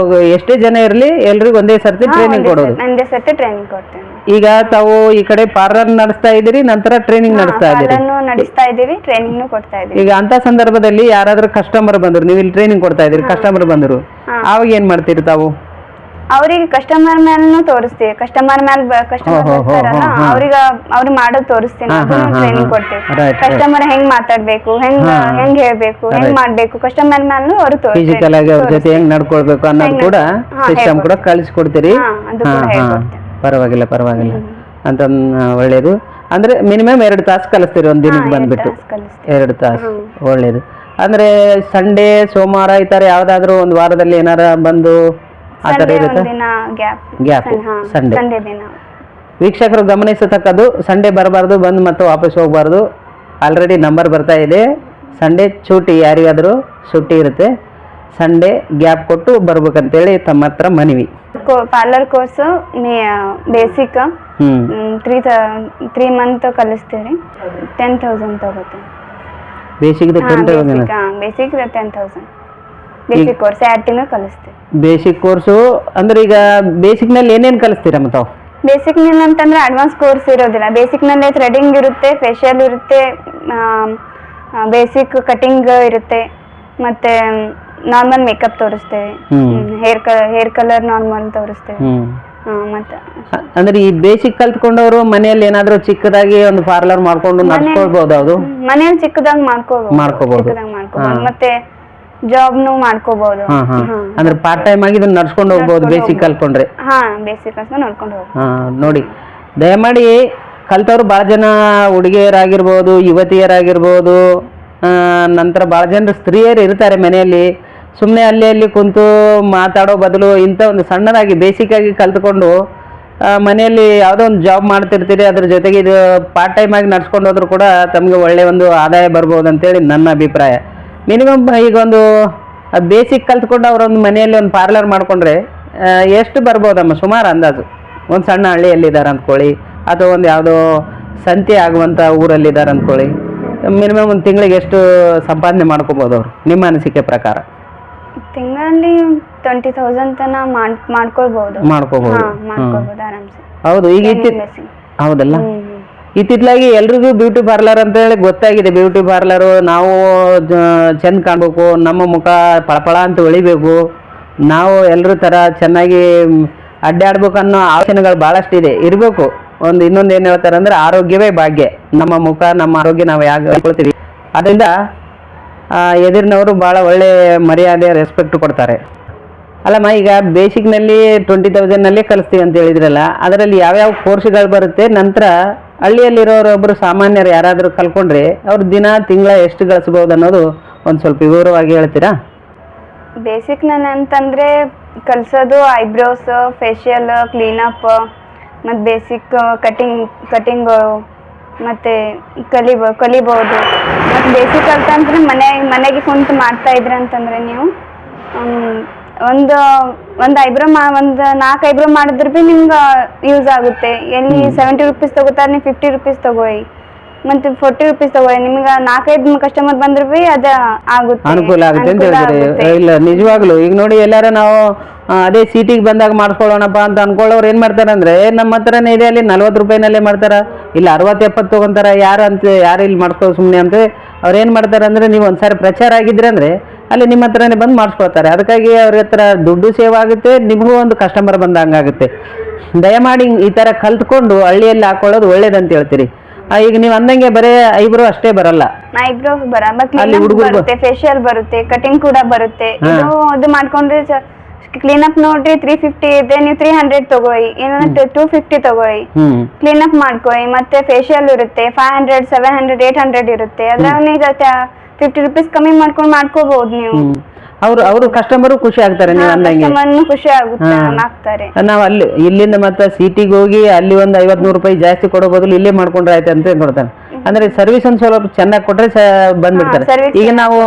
ಎಷ್ಟೇ ಜನ ಇರ್ಲಿ ಎಲ್ರಿಗೂ ಒಂದೇ ಸರ್ತಿ ಟ್ರೈನಿಂಗ್ ಕೊಡೋದು? ಒಂದೇ ಸರ್ತಿ ಟ್ರೈನಿಂಗ್ ಕೊಡ್ತೇವೆ. ಈಗ ತಾವು ಈ ಕಡೆ ಪಾರ್ಲರ್ ನಡೆಸ್ತಾ ಇದ್ದೀರಿ, ನಂತರ ಟ್ರೈನಿಂಗ್ ನಡೆಸ್ತಾ ಇದ್ದೀರಿ? ನಡೆಸ್ತಾ ಇದ್ದೀವಿ, ಟ್ರೈನಿಂಗ್ ಕೊಡ್ತಾ ಇದ್ದೀವಿ. ಈಗ ಅಂತ ಸಂದರ್ಭದಲ್ಲಿ ಯಾರಾದ್ರೂ ಕಸ್ಟಮರ್ ಬಂದ್ರು, ನೀವು ಇಲ್ಲಿ ಟ್ರೈನಿಂಗ್ ಕೊಡ್ತಾ ಇದ್ದೀರಿ, ಕಸ್ಟಮರ್ ಬಂದ್ರು, ಅವಾಗ ಏನ್ ಮಾಡ್ತೀರಿ ತಾವು? ಅವ್ರಿಗೆ ಕಸ್ಟಮರ್ ಮೇಲೂ ತೋರಿಸ್ತೀವಿ. ಕಸ್ಟಮರ್ ಬರ್ತಾರಲ್ಲ ಅವ್ರಿಗೆ ಮಾಡೋದು ತೋರಿಸ್ತೀನಿ, ಟ್ರೈನಿಂಗ್ ಕೊಡ್ತೀವಿ. ಕಸ್ಟಮರ್ ಹೆಂಗ್ ಮಾತಾಡ್ಬೇಕು, ಹೆಂಗ್ ಹೇಳ್ಬೇಕು, ಹೆಂಗ್ ಮಾಡ್ಬೇಕು, ಕಸ್ಟಮರ್ ಮೇಲೂ ಅವ್ರು ಫಿಸಿಕಲ್ ಆಗಿ ಅವ್ರ ಜೊತೆ ಹೆಂಗ್ ನಡ್ಕೊಳ್ಬೇಕು ಅನ್ನೋದು ಕೂಡ ಸಿಸ್ಟಮ್ ಕೂಡ ಕಳಿಸ್ಕೊಡ್ತೀರಿ? ಪರವಾಗಿಲ್ಲ ಪರವಾಗಿಲ್ಲ ಅಂತ ಒಳ್ಳೇದು. ಅಂದ್ರೆ ಮಿನಿಮಮ್ 2 ತಾಸು ಕಲಿಸ್ತೀರಿ ಒಂದ್ ದಿನಕ್ಕೆ ಬಂದ್ಬಿಟ್ಟು? 2 ತಾಸು, ಒಳ್ಳೇದು. ಅಂದ್ರೆ ಸಂಡೇ, ಸೋಮವಾರ ಈ ತರ ಯಾವ್ದಾದ್ರು ಒಂದು ವಾರದಲ್ಲಿ ಏನಾರ ಬಂದು ಆ ತರ ಇರುತ್ತೆ? Gap Sunday. ವೀಕ್ಷಕರು ಗಮನಿಸತಕ್ಕದ್ದು, ಸಂಡೇ ಬರಬಾರ್ದು, ಬಂದು ಮತ್ತೆ ವಾಪಸ್ ಹೋಗ್ಬಾರ್ದು. ಆಲ್ರೆಡಿ ನಂಬರ್ ಬರ್ತಾ ಇದೆ. ಸಂಡೇ ಚೂಟಿ, ಯಾರಿಗಾದ್ರೂ ಸುಟ್ಟಿ ಇರುತ್ತೆ, ಸಂಡೇ ಗ್ಯಾಪ್ ಕೊಟ್ಟು ಬರ್ಬೇಕಂತೇಳಿ ತಮ್ಮ ಹತ್ರ ಮನವಿ. ಪಾರ್ಲರ್ ಕೋರ್ಸ್ ಬೇಸಿಕ್ 3 ಮಂತ್ ಕಲಿಸ್ತೀವಿ. 10,000 ತಗೋತೀವಿ. ಬೇಸಿಕ್ 10,000 ಬೇಸಿಕ್ ಕೋರ್ಸ್ 2 ತಿಂಗಳು ಕಲಿಸ್ತೀವಿ. ಬೇಸಿಕ್ ಕೋರ್ಸು ಅಂದ್ರೆ ಈಗ ಬೇಸಿಕ್ ನಲ್ಲಿ ಏನೇನು ಕಲಿಸ್ತೀರಮ್ಮ ತಾವು? ಬೇಸಿಕ್ ನಲ್ಲಿ ಅಂತಂದ್ರೆ ಅಡ್ವಾನ್ಸ್ ಕೋರ್ಸ್ ಇರೋದಿಲ್ಲ. ಬೇಸಿಕ್ ನಲ್ಲಿ ಥ್ರೆಡಿಂಗ್ ಇರುತ್ತೆ, ಫೇಶಿಯಲ್ ಇರುತ್ತೆ, ಬೇಸಿಕ್ ಕಟಿಂಗ್ ಇರುತ್ತೆ, ಮತ್ತೆ ನಾರ್ಮಲ್ ಮೇಕಪ್ ತೋರಿಸ್ತೇವೆ, ಹೇರ್ ಕಲರ್ ನಾರ್ಮಲ್ ತೋರಿಸ್ತೇವೆ. ಮತ್ತೆ ಅಂದ್ರೆ ಈ ಬೇಸಿಕ್ ಕಲ್ತ್ಕೊಂಡವರು ಮನೆಯಲ್ಲಿ ಏನಾದ್ರೂ ಚಿಕ್ಕದಾಗಿ ಒಂದು ಪಾರ್ಲರ್ ಮಾಡ್ಕೊಂಡು ನಡ್ಸ್ಕೊಳ್ಬಹುದು? ಅದು ಮನೆಯಲ್ಲಿ ಚಿಕ್ಕದಾಗಿ ಮಾಡ್ಕೋಬಹುದು. ಮತ್ತೆ ಜಾಬ್ನು ಮಾಡ್ಕೋಬಹುದು. ಅಂದ್ರೆ ಪಾರ್ಟ್ ಟೈಮ್ ಆಗಿ ಇದನ್ನ ನಡ್ಸ್ಕೊಂಡು ಹೋಗ್ಬಹುದು ಬೇಸಿಕ್ ಕಲ್ತ್ಕೊಂಡ್ರೆ? ಬೇಸಿಕ್ ಕಲ್ತ್ಕೊಂಡು ನಡ್ಕೊಂಡು ಹೋಗ್ಬಹುದು. ನೋಡಿ, ದಯಮಾಡಿ ಕಲ್ತವ್ರು ಬಹಳ ಜನ ಹುಡುಗಿಯರಾಗಿರ್ಬೋದು, ಯುವತಿಯರಾಗಿರ್ಬೋದು, ನಂತರ ಬಹಳ ಜನರು ಸ್ತ್ರೀಯರು ಇರ್ತಾರೆ ಮನೆಯಲ್ಲಿ. ಸುಮ್ಮನೆ ಅಲ್ಲಿ ಕುಂತು ಮಾತಾಡೋ ಬದಲು ಇಂಥ ಒಂದು ಸಣ್ಣದಾಗಿ ಬೇಸಿಕ್ ಆಗಿ ಕಲ್ತ್ಕೊಂಡು ಮನೆಯಲ್ಲಿ ಯಾವುದೋ ಒಂದು ಜಾಬ್ ಮಾಡ್ತಿರ್ತೀರಿ, ಅದ್ರ ಜೊತೆಗೆ ಇದು ಪಾರ್ಟ್ ಟೈಮ್ ಆಗಿ ನಡ್ಸ್ಕೊಂಡು ಹೋದ್ರು ಕೂಡ ತಮಗೆ ಒಳ್ಳೆ ಒಂದು ಆದಾಯ ಬರ್ಬೋದು ಅಂತೇಳಿ ನನ್ನ ಅಭಿಪ್ರಾಯ. ಮಿನಿಮಮ್ ಈಗ ಒಂದು ಬೇಸಿಕ್ ಕಲ್ತ್ಕೊಂಡು ಅವರೊಂದು ಮನೆಯಲ್ಲಿ ಒಂದು ಪಾರ್ಲರ್ ಮಾಡ್ಕೊಂಡ್ರೆ ಎಷ್ಟು ಬರ್ಬೋದಮ್ಮ ಸುಮಾರು ಅಂದಾಜು? ಒಂದು ಸಣ್ಣ ಹಳ್ಳಿಯಲ್ಲಿದ್ದಾರೆ ಅಂದ್ಕೊಳ್ಳಿ, ಅಥವಾ ಒಂದು ಯಾವುದೋ ಸಂತೆ ಆಗುವಂಥ ಊರಲ್ಲಿದ್ದಾರೆ ಅಂದ್ಕೊಳ್ಳಿ, ಮಿನಿಮಮ್ ಒಂದು ತಿಂಗಳಿಗೆ ಎಷ್ಟು ಸಂಪಾದನೆ ಮಾಡ್ಕೋಬೋದು ಅವರು ನಿಮ್ಮ ಅನಿಸಿಕೆ ಪ್ರಕಾರ? ತಿಂಗಳಲ್ಲಿ 20,000 ತನ ಮಾಡ್ಕೊಳ್ಬಹುದು ಆರಾಮ್ಸೆ. ಹೌದು, ಈಗ ಹೌದಲ್ಲ, ಇತ್ತಿತ್ತಲಾಗಿ ಎಲ್ರಿಗೂ ಬ್ಯೂಟಿ ಪಾರ್ಲರ್ ಅಂತ ಹೇಳಿ ಗೊತ್ತಾಗಿದೆ. ಬ್ಯೂಟಿ ಪಾರ್ಲರು ನಾವು ಚೆಂದ ಕಾಣಬೇಕು, ನಮ್ಮ ಮುಖ ಪಳಪಳ ಅಂತ ಹೊಳಿಬೇಕು, ನಾವು ಎಲ್ಲರೂ ಥರ ಚೆನ್ನಾಗಿ ಅಡ್ಡಾಡ್ಬೇಕು ಅನ್ನೋ ಆಲೋಚನೆಗಳು ಭಾಳಷ್ಟಿದೆ, ಇರಬೇಕು. ಇನ್ನೊಂದು ಏನು ಹೇಳ್ತಾರೆ ಅಂದರೆ ಆರೋಗ್ಯವೇ ಭಾಗ್ಯ. ನಮ್ಮ ಮುಖ ನಮ್ಮ ಆರೋಗ್ಯ ನಾವು ಯಾಕೆ ಹೇಳ್ಕೊಳ್ತೀವಿ, ಅದರಿಂದ ಎದುರಿನವರು ಭಾಳ ಒಳ್ಳೆ ಮರ್ಯಾದೆ ರೆಸ್ಪೆಕ್ಟ್ ಕೊಡ್ತಾರೆ. ಅಲ್ಲಮ್ಮ, ಈಗ ಬೇಸಿಕ್ನಲ್ಲಿ 20,000 ಕಲಿಸ್ತೀವಿ ಅಂತ ಹೇಳಿದ್ರಲ್ಲ, ಅದರಲ್ಲಿ ಯಾವ್ಯಾವ ಕೋರ್ಸ್ಗಳು ಬರುತ್ತೆ? ನಂತರ ಹಳ್ಳಿಯಲ್ಲಿರೋರೊಬ್ಬರು ಸಾಮಾನ್ಯರು ಯಾರಾದರೂ ಕಲ್ಕೊಂಡ್ರೆ ಅವ್ರು ದಿನ ತಿಂಗಳ ಎಷ್ಟು ಗಳಿಸ್ಬೋದು ಅನ್ನೋದು ಒಂದು ಸ್ವಲ್ಪ ವಿವರವಾಗಿ ಹೇಳ್ತೀರಾ? ಬೇಸಿಕ್ ಅಂತಂದ್ರೆ ಕಲ್ಸೋದು ಐಬ್ರೋಸ್, ಫೇಶಿಯಲ್, ಕ್ಲೀನಪ್, ಮತ್ತು ಬೇಸಿಕ್ ಕಟಿಂಗ್ ಮತ್ತು ಕಲಿಬೋದು. ಮತ್ತು ಬೇಸಿಕ್ ಅಂತಂದ್ರೆ ಮನೆಗೆ ಕುಂತು ಮಾಡ್ತಾ ಇದ್ರಿ ಅಂತಂದರೆ ನೀವು ಒಂದು ಐಬ್ರೋ ಒಂದು 4 ಐಬ್ರೋ ಮಾಡಿದ್ರೆ ಭೀ ನಿಮ್ಗೆ ಯೂಸ್ ಆಗುತ್ತೆ. ಎಲ್ಲಿ 70 ರೂಪೀಸ್ ತಗೋತಾರೆ, ನೀವು 50 ರೂಪೀಸ್ ತಗೋಯಿ, ಮತ್ತು 40 ರೂಪೀಸ್ ತಗೋಯಿ. ನಿಮ್ಗೆ 4-5 ಕಸ್ಟಮರ್ ಬಂದ್ರೆ ಭೀ ಅದು ಆಗುತ್ತೆ, ಅನುಕೂಲ ಆಗುತ್ತೆ ಅಂತ ಹೇಳಿದ್ರೆ. ಇಲ್ಲ, ನಿಜವಾಗ್ಲು ಈಗ ನೋಡಿ, ಎಲ್ಲಾರ ನಾವು ಅದೇ ಸಿಟಿಗೆ ಬಂದಾಗ ಮಾಡಿಸ್ಕೊಳ್ಳೋಣಪ್ಪ ಅಂತ ಅನ್ಕೊಳ್ಳೋರು ಏನು ಮಾಡ್ತಾರೆ ಅಂದರೆ, ನಮ್ಮ ಹತ್ರನೇ ಇದೆ, ಅಲ್ಲಿ 40 ರೂಪಾಯಿನಲ್ಲೇ ಮಾಡ್ತಾರೆ, ಇಲ್ಲ 60-70 ತೊಗೊಂತಾರೆ. ಯಾರು ಇಲ್ಲಿ ಮಾಡಿಸ್ಕೊಳ್ಳೋ ಸುಮ್ಮನೆ ಅಂತ ಅವ್ರು ಏನು ಮಾಡ್ತಾರೆ ಅಂದರೆ, ನೀವು ಒಂದ್ಸಾರಿ ಪ್ರಚಾರ ಆಗಿದ್ರೆ ಅಂದರೆ ಅಲ್ಲಿ ನಿಮ್ಮ ಹತ್ರನೇ ಬಂದು ಮಾಡಿಸ್ಕೊಳ್ತಾರೆ. ಅದಕ್ಕಾಗಿ ಅವ್ರ ಹತ್ರ ದುಡ್ಡು ಸೇವ್ ಆಗುತ್ತೆ, ನಿಮಗೂ ಒಂದು ಕಸ್ಟಮರ್ ಬಂದಂಗಾಗುತ್ತೆ. ದಯಮಾಡಿ ಈ ಥರ ಕಲ್ತ್ಕೊಂಡು ಹಳ್ಳಿಯಲ್ಲಿ ಹಾಕೊಳ್ಳೋದು ಒಳ್ಳೇದಂತ ಹೇಳ್ತೀರಿ. ಈಗ ನೀವು ಅಂದಂಗೆ ಬರೇ ಐಬ್ರೋ ಅಷ್ಟೇ ಬರಲ್ಲ, ಐಬ್ರೋ ಬರುತ್ತೆ, ಫೇಶಿಯಲ್ ಬರುತ್ತೆ, ಕಟಿಂಗ್ ಕೂಡ ಬರುತ್ತೆ. ಇದು ಮಾಡ್ಕೊಂಡ್ರೆ ಕ್ಲೀನಪ್ ನೋಡ್ರಿ 350 ಇದೆ, ನೀವು 300 ತಗೊಳ್ಳಿ, ಏನಂದ್ರೆ 250 ತಗೊಳ್ಳಿ, ಕ್ಲೀನಪ್ ಮಾಡ್ಕೊಳ್ಳಿ. ಮತ್ತೆ ಫೇಶಿಯಲ್ ಇರುತ್ತೆ 500, 700, 800 ಇರುತ್ತೆ. ಅದ್ರಾಗ 50 ರೂಪೀಸ್ ಕಮ್ಮಿ ಮಾಡ್ಕೋಬಹುದು ನೀವು. ಅವರು ಕಸ್ಟಮರು ಖುಷಿ ಆಗ್ತಾರೆ. ನೀವು ಅಂದಂಗೆ ಖುಷಿ ಆಗ್ತಾರೆ. ನಾವು ಇಲ್ಲಿಂದ ಮತ್ತೆ ಸಿಟಿಗೆ ಹೋಗಿ ಅಲ್ಲಿ ಒಂದು 50-100 ರೂಪಾಯಿ ಜಾಸ್ತಿ ಕೊಡೋ ಬದಲು ಇಲ್ಲೇ ಮಾಡ್ಕೊಂಡ್ರೆ ಆಯ್ತು ಅಂತ ಕೊಡ್ತಾನೆ. ಅಂದ್ರೆ ಸರ್ವಿಸ್ ಒಂದು ಸ್ವಲ್ಪ ಚೆನ್ನಾಗಿ ಕೊಟ್ರೆ ಬಂದ್ಬಿಡ್ತಾರೆ. ಈಗ ನಾವು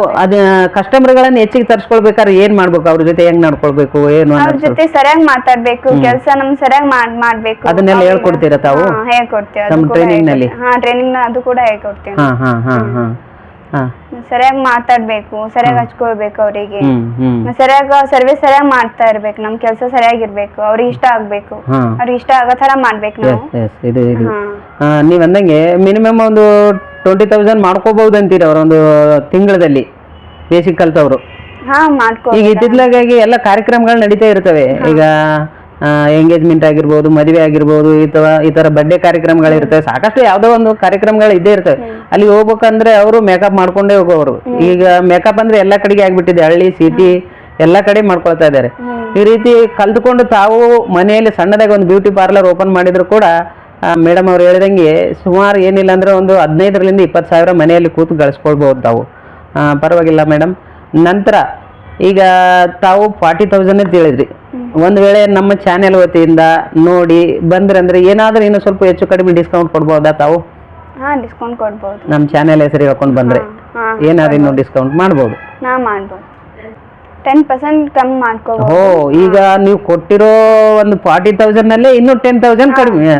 ಕಸ್ಟಮರ್ಗಳನ್ನ ಹೆಚ್ಚಿಗೆ ತರ್ಸ್ಕೊಳ್ಬೇಕಾದ್ರೆ ಏನ್ ಮಾಡ್ಬೇಕು, ಅವ್ರ ಜೊತೆ ಹೆಂಗ್ ನಡ್ಕೊಳ್ಬೇಕು, ಏನು ಅವ್ರ ಜೊತೆ ಸರಿಯಾಗಿ ಮಾತಾಡ್ಬೇಕು, ಕೆಲಸ ನಮ್ಗೆ ಸರಿಯಾಗಿ ಮಾಡ್ಬೇಕು. ಅದನ್ನೆಲ್ಲ ಹೇಳ್ಕೊಡ್ತೀರಾ ತಾವು? ಹೇಳ್ಕೊಡ್ತೀವಿ, ನಮ್ಮ ಟ್ರೈನಿಂಗ್ ನಲ್ಲಿ. ಟ್ರೈನಿಂಗ್ ಅದು ಕೂಡ ಹೇಳ್ಕೊಡ್ತೀವಿ. ಸರಿಯಾಗಿ ಮಾತಾಡ್ಬೇಕು, ಸರಿಯಾಗಿ ಹಚ್ಕೊಳ್ಬೇಕು, ಅವರಿಗೆ ಸರ್ವಿಸ್ ಸರಿಯಾಗಿ ಮಾಡ್ತಾ ಇರ್ಬೇಕು, ನಮ್ ಕೆಲಸ ಸರಿಯಾಗಿರ್ಬೇಕು, ಅವ್ರಿಗೆ ಇಷ್ಟ ಆಗ್ಬೇಕು, ಅವ್ರಿಗೆ ಇಷ್ಟ ಆಗೋ ತರ ಮಾಡ್ಬೇಕು ನಾವು. ನೀವ್ ಅಂದಂಗೆ ಮಿನಿಮಮ್ ಒಂದು 20,000 ಮಾಡ್ಕೋಬಹುದು ಅಂತೀರ ಅವ್ರ ಒಂದು ತಿಂಗಳಲ್ಲಿ ಬೇಸಿಕ್ ಕಲ್ತವ್ರು. ಈಗ ಇತ್ತಿತ್ತಲಾಗಿ ಎಲ್ಲ ಕಾರ್ಯಕ್ರಮಗಳು ನಡೀತಾ ಇರ್ತವೆ. ಈಗ ಎಂಗೇಜ್ಮೆಂಟ್ ಆಗಿರ್ಬೋದು, ಮದುವೆ ಆಗಿರ್ಬೋದು, ಈ ತರ ಬರ್ಡೇ ಕಾರ್ಯಕ್ರಮಗಳಿರ್ತವೆ, ಸಾಕಷ್ಟು ಯಾವ್ದೋ ಒಂದು ಕಾರ್ಯಕ್ರಮಗಳು ಇದ್ದೇ ಇರ್ತವೆ. ಅಲ್ಲಿ ಹೋಗ್ಬೇಕಂದ್ರೆ ಅವರು ಮೇಕಪ್ ಮಾಡ್ಕೊಂಡೇ ಹೋಗೋರು. ಈಗ ಮೇಕಪ್ ಅಂದ್ರೆ ಎಲ್ಲ ಕಡೆಗೆ ಆಗ್ಬಿಟ್ಟಿದೆ, ಹಳ್ಳಿ ಸಿಟಿ ಎಲ್ಲ ಕಡೆ ಮಾಡ್ಕೊಳ್ತಾ ಇದ್ದಾರೆ. ಈ ರೀತಿ ಕಲ್ತ್ಕೊಂಡು ತಾವು ಮನೆಯಲ್ಲಿ ಸಣ್ಣದಾಗಿ ಒಂದು ಬ್ಯೂಟಿ ಪಾರ್ಲರ್ ಓಪನ್ ಮಾಡಿದ್ರು ಕೂಡ ಮೇಡಮ್ ಅವ್ರು ಹೇಳಿದಂಗೆ ಸುಮಾರು ಏನಿಲ್ಲ ಅಂದ್ರೆ ಒಂದು 15,000 20 ಸಾವಿರ ಮನೆಯಲ್ಲಿ ಕೂತು ಗಳಿಸ್ಕೊಳ್ಬಹುದು ತಾವು. ಪರವಾಗಿಲ್ಲ ಮೇಡಮ್. ನಂತರ ಈಗ ತಾವು 40,000 ಅಂತ ಹೇಳಿದ್ರಿ. ಒಂದ್ ವೇಳೆ ನಮ್ಮ ಚಾನೆಲ್ ವತಿಯಿಂದ ನೋಡಿ ಬಂದ್ರೆ ಅಂದ್ರೆ ಏನಾದ್ರೂ ಇನ್ನೂ ಸ್ವಲ್ಪ ಹೆಚ್ಚು ಕಡಿಮೆ ಡಿಸ್ಕೌಂಟ್ ಕೊಡ್ಬೋದಾ ತಾವು? ಡಿಸ್ಕೌಂಟ್ ಕೊಡ್ಬೋದು. ನಮ್ಮ ಚಾನೆಲ್ ಹೆಸರು ಹೇಳ್ಕೊಂಡು ಬಂದ್ರೆ ಏನಾದ್ರೂ ಇನ್ನೂ ಡಿಸ್ಕೌಂಟ್ ಮಾಡ್ಬೋದು? 10% ಕಮ್ಮಿ ಮಾಡ್ಕೋಬಹುದು. ಈಗ ನೀವು ಕೊಟ್ಟಿರೋ ಒಂದು 40,000 ನಲ್ಲೇ ಇನ್ನೂ 10,000 ಕಡಿಮೆ,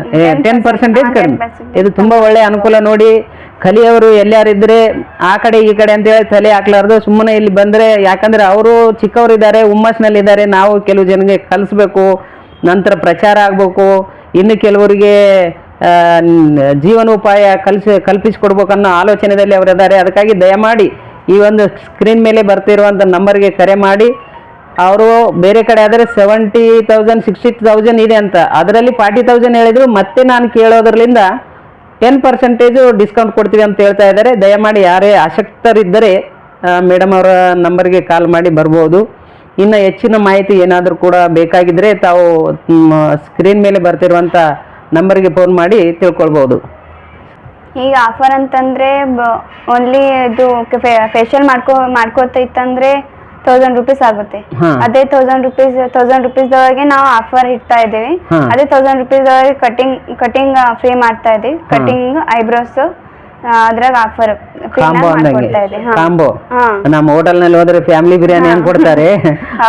10% ಕಡಿಮೆ. ಇದು ತುಂಬಾ ಒಳ್ಳೆ ಅನುಕೂಲ. ನೋಡಿ, ಕಲಿಯವರು ಎಲ್ಲಾರಿದ್ರೆ ಆ ಕಡೆ ಈ ಕಡೆ ಅಂತೇಳಿ ತಲೆ ಹಾಕ್ಲಾರ್ದು ಸುಮ್ಮನೆ ಇಲ್ಲಿ ಬಂದ್ರೆ, ಯಾಕಂದ್ರೆ ಅವರು ಚಿಕ್ಕವರಿದ್ದಾರೆ, ಹುಮ್ಮಸ್ನಲ್ಲಿದ್ದಾರೆ. ನಾವು ಕೆಲವು ಜನಗೆ ಕಲಿಸ್ಬೇಕು, ನಂತರ ಪ್ರಚಾರ ಆಗ್ಬೇಕು, ಇನ್ನು ಕೆಲವರಿಗೆ ಜೀವನೋಪಾಯ ಕಲ್ಪಿಸಿಕೊಡ್ಬೇಕನ್ನೋ ಆಲೋಚನೆಯಲ್ಲಿ ಅವರಿದ್ದಾರೆ. ಅದಕ್ಕಾಗಿ ದಯಮಾಡಿ ಈ ಒಂದು ಸ್ಕ್ರೀನ್ ಮೇಲೆ ಬರ್ತಿರುವಂಥ ನಂಬರ್ಗೆ ಕರೆ ಮಾಡಿ. ಅವರು ಬೇರೆ ಕಡೆ ಆದರೆ 70,000 60,000 ಇದೆ ಅಂತ, ಅದರಲ್ಲಿ 40,000 ಹೇಳಿದ್ರು. ಮತ್ತೆ ನಾನು ಕೇಳೋದ್ರಲ್ಲಿಂದ 10% ಡಿಸ್ಕೌಂಟ್ ಕೊಡ್ತೀವಿ ಅಂತ ಹೇಳ್ತಾ ಇದ್ದಾರೆ. ದಯಮಾಡಿ ಯಾರೇ ಆಸಕ್ತರಿದ್ದರೆ ಮೇಡಮ್ ಅವರ ನಂಬರ್ಗೆ ಕಾಲ್ ಮಾಡಿ ಬರ್ಬೋದು. ಇನ್ನು ಹೆಚ್ಚಿನ ಮಾಹಿತಿ ಏನಾದರೂ ಕೂಡ ಬೇಕಾಗಿದ್ದರೆ ತಾವು ಸ್ಕ್ರೀನ್ ಮೇಲೆ ಬರ್ತಿರುವಂಥ ನಂಬರ್ಗೆ ಫೋನ್ ಮಾಡಿ ತಿಳ್ಕೊಳ್ಬೋದು. ಈಗ ಆಫರ್ ಅಂತಂದ್ರೆ ಓನ್ಲಿ ಇದು ಫೇಶಿಯಲ್ ಮಾಡ್ಕೋತೈತಂದ್ರೆ 1000 ರೂಪೀಸ್ ಆಗುತ್ತೆ. ಅದೇ 1000 ರೂಪೀಸ್ದೊಳಗೆ ನಾವು ಆಫರ್ ಇಡ್ತಾ ಇದ್ದೀವಿ. ಅದೇ 1000 ರೂಪೀಸ್ದೊಳಗೆ ಕಟಿಂಗ್ ಫ್ರೀ ಮಾಡ್ತಾ ಇದೀವಿ. ಕಟಿಂಗ್, ಐಬ್ರೋಸ್, ಅದ್ರಾಗ ಆಫರ್ ಕಾಂಬೋ ಅಂದಂಗೆ ಮಾಡ್ಕೊಡ್ತಾ ಇದೆ. ಹಾ. ಕಾಂಬೋ ಹಾ. ನಮ್ಮ ಹೋಟೆಲ್ನಲ್ಲಿ ಹೋದ್ರೆ ಫ್ಯಾಮಿಲಿ ಬಿರಿಯಾನಿ ಅಂತ ಕೊಡ್ತಾರೆ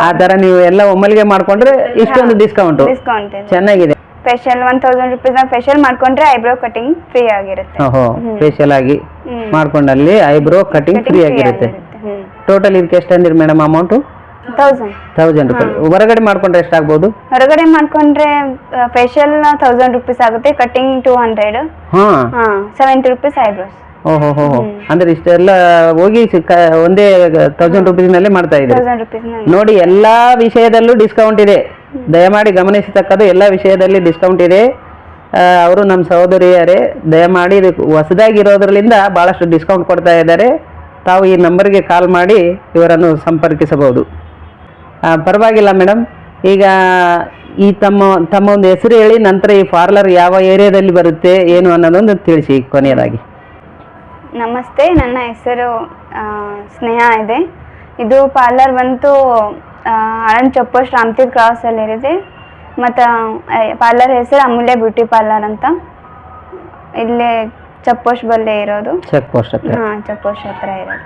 ಆ ತರ ನೀವು ಎಲ್ಲ ಒಮ್ಮಲಿಗೆ ಮಾಡ್ಕೊಂಡ್ರೆ ಇಷ್ಟೊಂದು ಡಿಸ್ಕೌಂಟ್ ಡಿಸ್ಕೌಂಟ್ ಇದೆ. ಚೆನ್ನಾಗಿದೆ. ಫೇಶಿಯಲ್ 1000 ರೂಪೀಸ್ ಫೇಶಿಯಲ್ ಮಾಡ್ಕೊಂಡ್ರೆ ಐಬ್ರೋ ಕಟಿಂಗ್ ಫ್ರೀ ಆಗಿರುತ್ತೆ. ಓಹೋ ಫೇಶಿಯಲ್ ಆಗಿ ಮಾಡ್ಕೊಂಡಲ್ಲಿ ಐಬ್ರೋ ಕಟಿಂಗ್ ಫ್ರೀ ಆಗಿರುತ್ತೆ. ಟೋಟಲ್ ಇದಕ್ಕೆ ಎಷ್ಟು ಅಂದಿರಿ ಮೇಡಮ್ ಅಮೌಂಟು? 1000 ರೂಪಾಯಿ. ಹೊರಗಡೆ ಮಾಡ್ಕೊಂಡ್ರೆ ಎಷ್ಟಾಗ್ಬೋದು? ಹೊರಗಡೆ ಮಾಡ್ಕೊಂಡ್ರೆ ಫೇಶಿಯಲ್ 1000 ರೂಪೀಸ್ ಆಗುತ್ತೆ, ಕಟಿಂಗ್ 200, 70 ರೂಪೀಸ್ ಐಬ್ರೋಸ್. ಓಹೋ ಅಂದ್ರೆ ಇಷ್ಟೆಲ್ಲ ಹೋಗಿ ಒಂದೇ 1000 ರೂಪೀಸ್ ನಲ್ಲಿ ಮಾಡ್ತಾ ಇದ್ದಾರೆ. 1000 ರೂಪೀಸ್ ನೋಡಿ, ಎಲ್ಲಾ ವಿಷಯದಲ್ಲೂ ಡಿಸ್ಕೌಂಟ್ ಇದೆ. ದಯಮಾಡಿ ಗಮನಿಸತಕ್ಕದ್ದು, ಎಲ್ಲ ವಿಷಯದಲ್ಲಿ ಡಿಸ್ಕೌಂಟ್ ಇದೆ. ಅವರು ನಮ್ಮ ಸಹೋದರಿಯರೇ, ದಯಮಾಡಿ ಹೊಸದಾಗಿರೋದ್ರಿಂದ ಬಹಳಷ್ಟು ಡಿಸ್ಕೌಂಟ್ ಕೊಡ್ತಾ ಇದ್ದಾರೆ. ತಾವು ಈ ನಂಬರ್ಗೆ ಕಾಲ್ ಮಾಡಿ ಇವರನ್ನು ಸಂಪರ್ಕಿಸಬಹುದು. ಪರವಾಗಿಲ್ಲ ಮೇಡಮ್. ಈಗ ಈ ತಮ್ಮ ಒಂದು ಹೆಸರು ಹೇಳಿ, ನಂತರ ಈ ಪಾರ್ಲರ್ ಯಾವ ಏರಿಯಾದಲ್ಲಿ ಬರುತ್ತೆ ಏನು ಅನ್ನೋದೊಂದು ತಿಳಿಸಿ ಕೊನೆಯದಾಗಿ. ನಮಸ್ತೆ, ನನ್ನ ಹೆಸರು ಸ್ನೇಹ ಇದೆ. ಇದು ಪಾರ್ಲರ್ ಬಂತು ಆಳಂದ್ ಚಪ್ಪೋಸ್ಟ್ ರಾಮತೀರ್ಥ ಕ್ರಾಸಲ್ಲಿ ಇರುತ್ತೆ. ಮತ್ತು ಪಾರ್ಲರ್ ಹೆಸರು ಅಮೂಲ್ಯ ಬ್ಯೂಟಿ ಪಾರ್ಲರ್ ಅಂತ. ಇಲ್ಲೇ ಚಪ್ಪೋಸ್ಟ್ ಬಲ್ಲೇ ಇರೋದು. ಚೆಕ್-ಪೋಸ್ಟ್ ಹತ್ರ. ಚಪ್ಪೋಸ್ಟ್ ಹತ್ರ ಇರೋದು.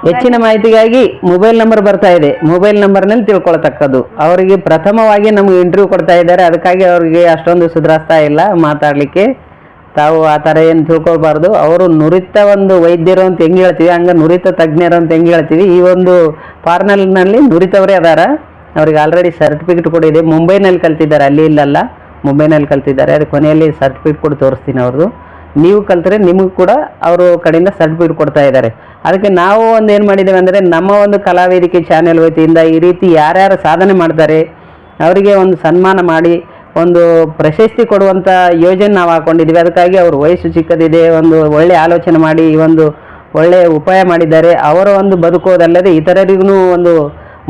ಹೆಚ್ಚಿನ ಮಾಹಿತಿಗಾಗಿ ಮೊಬೈಲ್ ನಂಬರ್ ಬರ್ತಾ ಇದೆ. ಮೊಬೈಲ್ ನಂಬರ್ನಲ್ಲಿ ತಿಳ್ಕೊಳ್ತಕ್ಕದ್ದು. ಅವರಿಗೆ ಪ್ರಥಮವಾಗಿ ನಮಗೆ ಇಂಟರ್ವ್ಯೂ ಕೊಡ್ತಾ ಇದ್ದಾರೆ, ಅದಕ್ಕಾಗಿ ಅವರಿಗೆ ಅಷ್ಟೊಂದು ಸುಧಾರಿಸ್ತಾ ಇಲ್ಲ ಮಾತಾಡಲಿಕ್ಕೆ. ತಾವು ಆ ಥರ ಏನು ತಿಳ್ಕೊಳ್ಬಾರ್ದು. ಅವರು ನುರಿತ ಒಂದು ವೈದ್ಯರು ಅಂತ ಹೆಂಗೆ ಹೇಳ್ತೀವಿ, ಹಂಗೆ ನುರಿತ ತಜ್ಞರು ಅಂತ ಹೆಂಗೆ ಹೇಳ್ತೀವಿ. ಈ ಒಂದು ಪಾರ್ಲರ್ನಲ್ಲಿ ನುರಿತವರೇ ಅದಾರ. ಅವ್ರಿಗೆ ಆಲ್ರೆಡಿ ಸರ್ಟಿಫಿಕೇಟ್ ಕೂಡ ಇದೆ. ಮುಂಬೈನಲ್ಲಿ ಕಲ್ತಿದ್ದಾರೆ, ಅಲ್ಲಿ ಇಲ್ಲಲ್ಲ, ಮುಂಬೈನಲ್ಲಿ ಕಲ್ತಿದ್ದಾರೆ. ಅದು ಕೊನೆಯಲ್ಲಿ ಸರ್ಟಿಫಿಕೇಟ್ ಕೂಡ ತೋರಿಸ್ತೀನಿ ಅವ್ರದ್ದು. ನೀವು ಕಲ್ತರೆ ನಿಮಗೂ ಕೂಡ ಅವರು ಕಡೆಯಿಂದ ಸರ್ಟಿಫಿಕೇಟ್ ಕೊಡ್ತಾ ಇದ್ದಾರೆ. ಅದಕ್ಕೆ ನಾವು ಒಂದು ಏನು ಮಾಡಿದ್ದೇವೆ ಅಂದರೆ, ನಮ್ಮ ಒಂದು ಕಲಾವೇದಿಕೆ ಚಾನೆಲ್ ವತಿಯಿಂದ ಈ ರೀತಿ ಯಾರ್ಯಾರು ಸಾಧನೆ ಮಾಡ್ತಾರೆ ಅವರಿಗೆ ಒಂದು ಸನ್ಮಾನ ಮಾಡಿ ಒಂದು ಪ್ರಶಸ್ತಿ ಕೊಡುವಂಥ ಯೋಜನೆ ನಾವು ಹಾಕ್ಕೊಂಡಿದ್ದೀವಿ. ಅದಕ್ಕಾಗಿ ಅವರು ವಯಸ್ಸು ಚಿಕ್ಕದಿದೆ, ಒಂದು ಒಳ್ಳೆಯ ಆಲೋಚನೆ ಮಾಡಿ ಈ ಒಂದು ಒಳ್ಳೆಯ ಉಪಾಯ ಮಾಡಿದ್ದಾರೆ. ಅವರ ಒಂದು ಬದುಕೋದಲ್ಲದೆ ಇತರರಿಗೂ ಒಂದು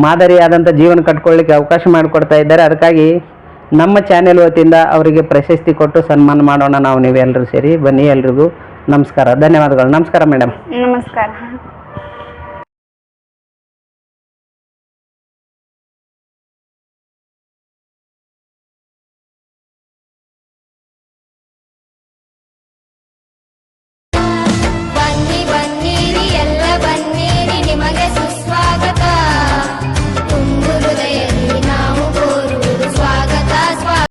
ಮಾದರಿಯಾದಂಥ ಜೀವನ ಕಟ್ಕೊಳ್ಳಿಕ್ಕೆ ಅವಕಾಶ ಮಾಡಿಕೊಡ್ತಾ ಇದ್ದಾರೆ. ಅದಕ್ಕಾಗಿ ನಮ್ಮ ಚಾನೆಲ್ ವತಿಯಿಂದ ಅವರಿಗೆ ಪ್ರಶಸ್ತಿ ಕೊಟ್ಟು ಸನ್ಮಾನ ಮಾಡೋಣ ನಾವು, ನೀವೆಲ್ಲರೂ ಸೇರಿ. ಬನ್ನಿ, ಎಲ್ರಿಗೂ ನಮಸ್ಕಾರ, ಧನ್ಯವಾದಗಳು. ನಮಸ್ಕಾರ ಮೇಡಮ್. ನಮಸ್ಕಾರ.